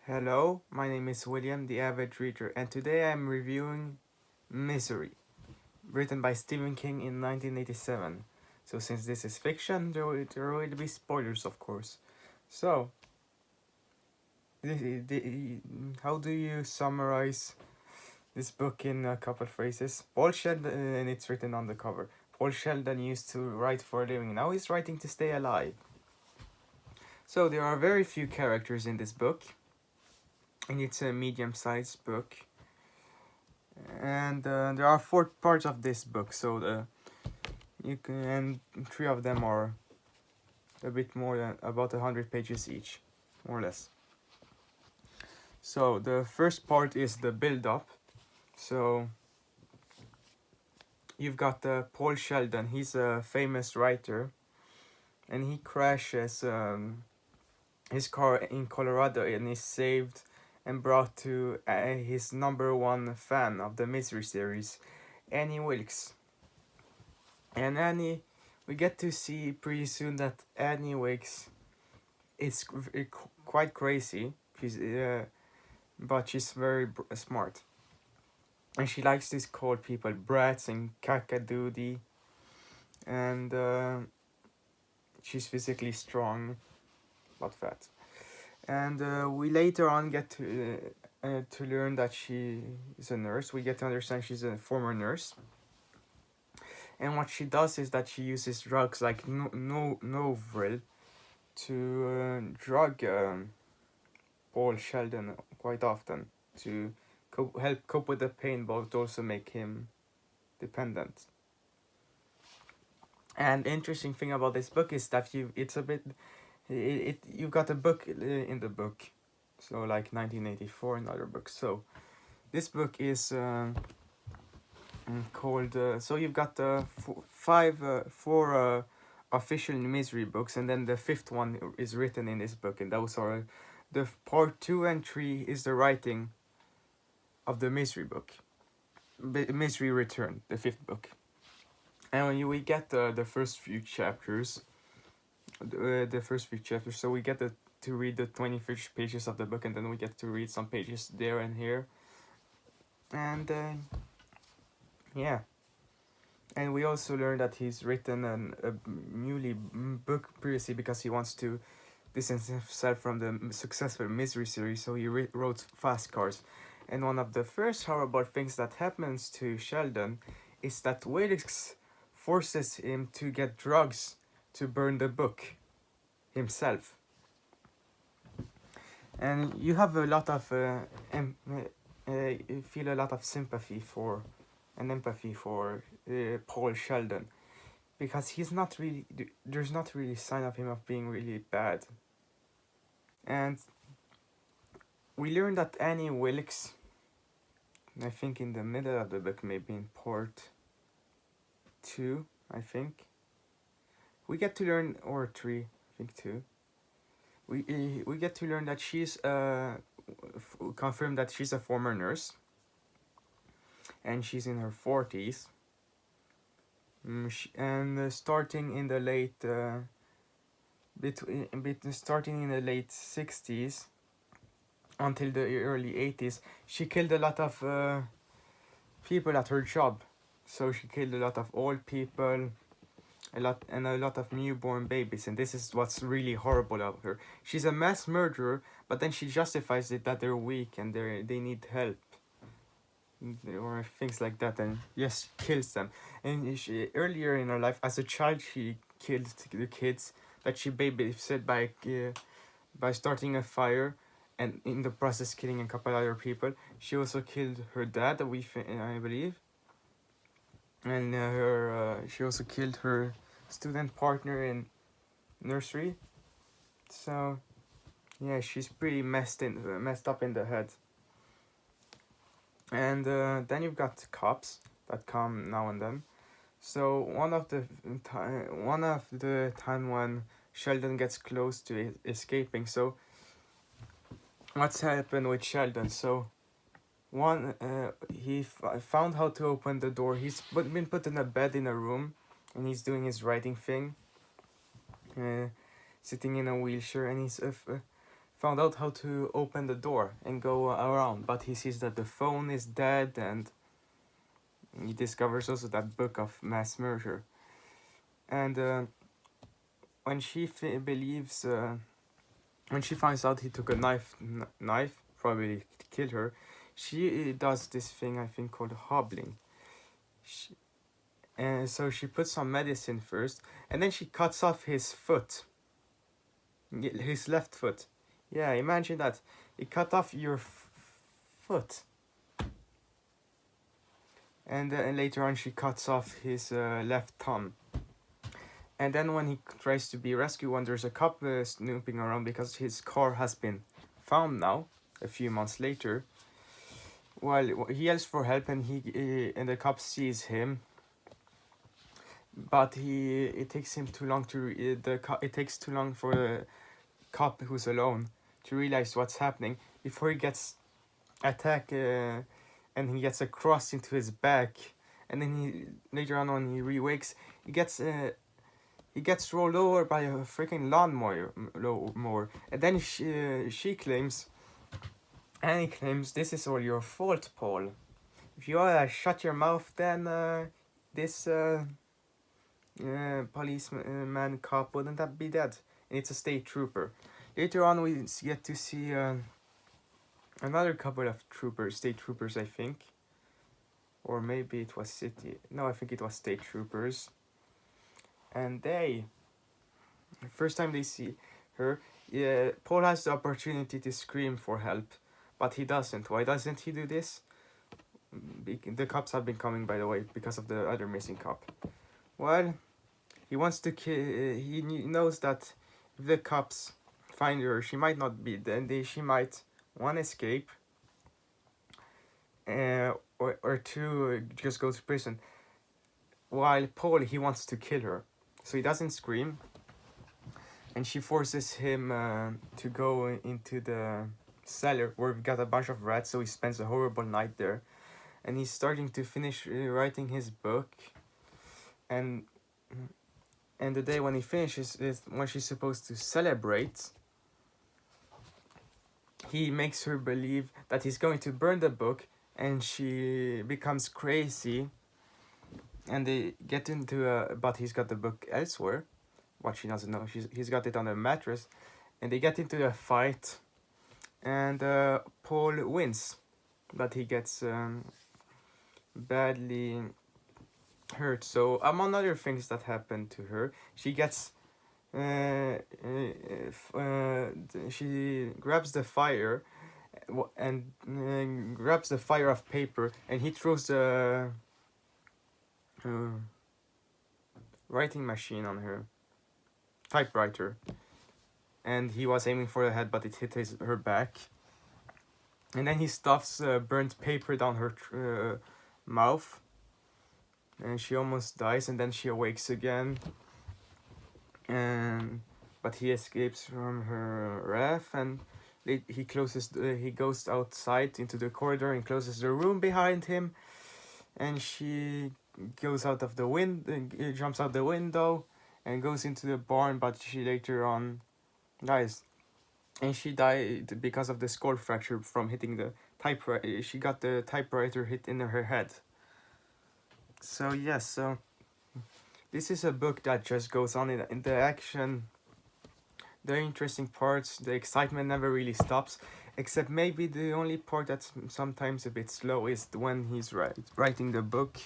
Hello, my name is William, the Avid reader, and today I'm reviewing Misery, written by Stephen King in 1987. So, since this is fiction, there will be spoilers, of course. So, how do you summarize this book in a couple phrases? Paul Sheldon, and it's written on the cover. Paul Sheldon used to write for a living. Now he's writing to stay alive. So, there are very few characters in this book, and it's a medium-sized book. And there are four parts of this book, so you can, and three of them are a bit more than about 100 pages each, more or less. So the first part is the build-up. So you've got Paul Sheldon. He's a famous writer, and he crashes his car in Colorado, and is saved and brought to his number one fan of the Misery series, Annie Wilkes. And we get to see pretty soon that Annie Wilkes is quite crazy. But she's very smart, and she likes to call people brats and cackadoodie, and she's physically strong, but fat. And we later on get to learn that she is a nurse. We get to understand she's a former nurse. And what she does is that she uses drugs like Novril to drug Paul Sheldon quite often to help cope with the pain, but also make him dependent. And the interesting thing about this book is that you've got a book in the book, so like 1984 and other books. So this book is called. So you've got four official Misery books, and then the fifth one is written in this book, and those are the part 2 and 3 is the writing of the Misery book, Misery Return, the fifth book. And when we get the first few chapters, so we get to read the 25 pages of the book, and then we get to read some pages there and here, and yeah. And we also learned that he's written a newly book previously because he wants to distance himself from the successful Misery series, so he wrote Fast Cars. And one of the first horrible things that happens to Sheldon is that Wilkes forces him to get drugs to burn the book himself. And you have a lot of you feel a lot of sympathy for and empathy for Paul Sheldon, because he's not really, there's not really sign of him of being really bad. And we learn that Annie Wilkes, I think in the middle of the book, maybe in part 2, I think, we get to learn, or 3, I think 2, we get to learn that she's confirmed that she's a former nurse, and she's in her 40s. Starting in the late starting in the late 60s until the early 80s, she killed a lot of people at her job. So she killed a lot of old people, a lot of newborn babies, and this is what's really horrible about her. She's a mass murderer, but then she justifies it that they're weak and they need help, or things like that, and just kills them. And earlier in her life, as a child, she killed the kids that she babysat by starting a fire, and in the process killing a couple other people. She also killed her dad, I believe, and she also killed her student partner in nursery. So yeah, she's pretty messed up in the head. And then you've got cops that come now and then. So one of the time when Sheldon gets close to escaping. So what's happened with Sheldon? So he found how to open the door. He's been put in a bed in a room, and he's doing his writing thing, sitting in a wheelchair, and he's found out how to open the door and go around, but he sees that the phone is dead, and he discovers also that book of mass murder. And when she believes, when she finds out he took a knife, probably to kill her, she does this thing I think called hobbling. And so she puts some medicine first, and then she cuts off his foot, his left foot. Yeah, imagine that. It cut off your foot. And later on she cuts off his left thumb. And then when he tries to be rescued, when there's a cop snooping around because his car has been found now, a few months later, well, he yells for help, and and the cop sees him, but it takes him too long it takes too long for the cop who's alone to realize what's happening before he gets attacked, and he gets a cross into his back, and then later on when he re-wakes, he gets rolled over by a freaking lawnmower, and then she claims, and he claims, "This is all your fault, Paul. If you shut your mouth, then this policeman cop wouldn't have be dead." And it's a state trooper. Later on, we get to see another couple of state troopers, I think, or maybe it was city. No, I think it was state troopers. And the first time they see her, Paul has the opportunity to scream for help, but he doesn't. Why doesn't he do this? The cops have been coming, by the way, because of the other missing cop. Well, he wants to kill. He knows that if the cops find her, she might not be dead. She might, one, escape, or two, just go to prison. While Paul, he wants to kill her, so he doesn't scream. And she forces him to go into the cellar where we've got a bunch of rats. So he spends a horrible night there, and he's starting to finish writing his book. And the day when he finishes is when she's supposed to celebrate. He makes her believe that he's going to burn the book, and she becomes crazy. And they get into but he's got the book elsewhere. What she doesn't know, he's got it on a mattress, and they get into a fight, and Paul wins, but he gets badly hurt. So among other things that happen to her, she gets she grabs the fire and grabs the fire of paper, and he throws the writing machine on her, typewriter, and he was aiming for the head, but it hit her back. And then he stuffs burnt paper down her mouth, and she almost dies, and then she awakes again. But he escapes from her wrath, and he goes outside into the corridor and closes the room behind him, and she goes out of the jumps out the window and goes into the barn, but she later on dies. And she died because of the skull fracture from hitting the typewriter. She got the typewriter hit in her head. So yes, so this is a book that just goes on in the action, the interesting parts, the excitement never really stops, except maybe the only part that's sometimes a bit slow is when he's writing the book.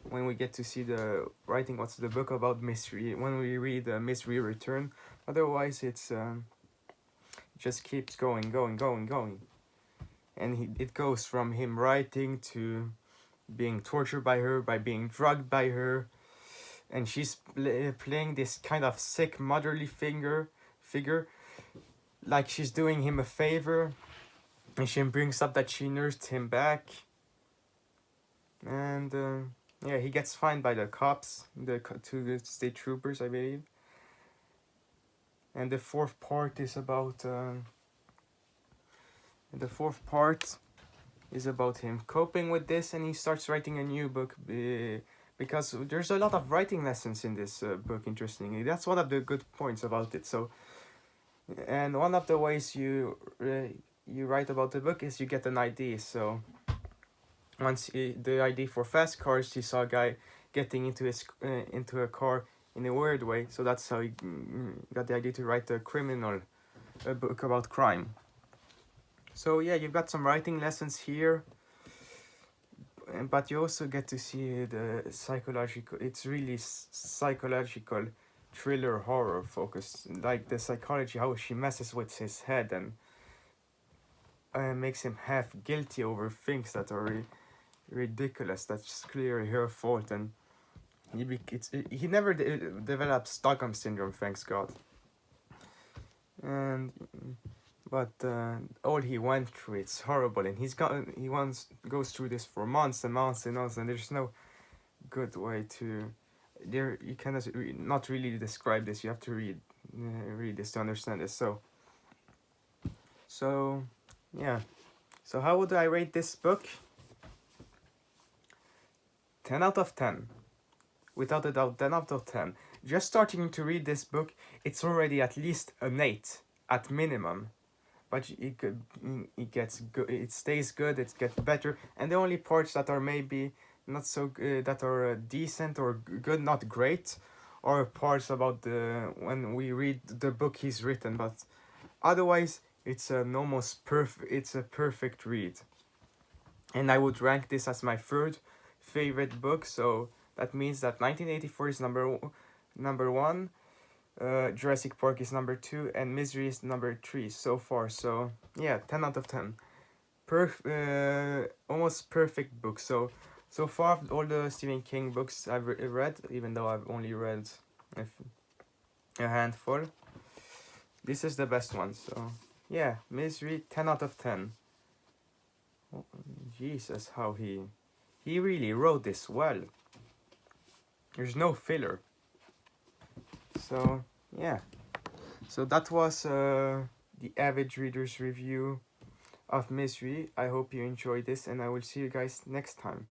When we get to see the writing, what's the book about, mystery, when we read Mystery Return. Otherwise it's just keeps going, and it goes from him writing to being tortured by her, by being drugged by her, and she's playing this kind of sick motherly figure, like she's doing him a favor, and she brings up that she nursed him back. And yeah, he gets fined by the cops, the state troopers, I believe. And the fourth part is about him coping with this, and he starts writing a new book because there's a lot of writing lessons in this book, interestingly. That's one of the good points about it. So And one of the ways you write about the book is you get an ID. So the ID for fast cars, he saw a guy getting into a car in a weird way. So that's how he got the idea to write a book about crime. So yeah, you've got some writing lessons here, but you also get to see the psychological. It's really psychological thriller horror focused, like the psychology, how she messes with his head and makes him half guilty over things that are ridiculous. That's clearly her fault, and he never developed Stockholm syndrome, thanks God. And but all he went through, it's horrible, and he once goes through this for months and months and months, and there's no good way to you cannot not really describe this. You have to read this to understand this. So yeah. So how would I rate this book? 10 out of 10. Without a doubt, 10 out of 10. Just starting to read this book, it's already at least an 8 at minimum. But it gets good. It stays good. It gets better. And the only parts that are maybe not so good, that are decent or good, not great, are parts about when we read the book he's written. But otherwise, it's an almost perfect. It's a perfect read. And I would rank this as my third favorite book. So that means that 1984 is number one. Jurassic Park is number 2, and Misery is number 3 so far. So yeah, 10 out of 10. Almost perfect book. So far, all the Stephen King books I've read, even though I've only read a handful, this is the best one. So yeah, Misery, 10 out of 10. Oh, Jesus, how he really wrote this well. There's no filler. So yeah, so that was the Avid Reader's review of Misery. I hope you enjoyed this, and I will see you guys next time.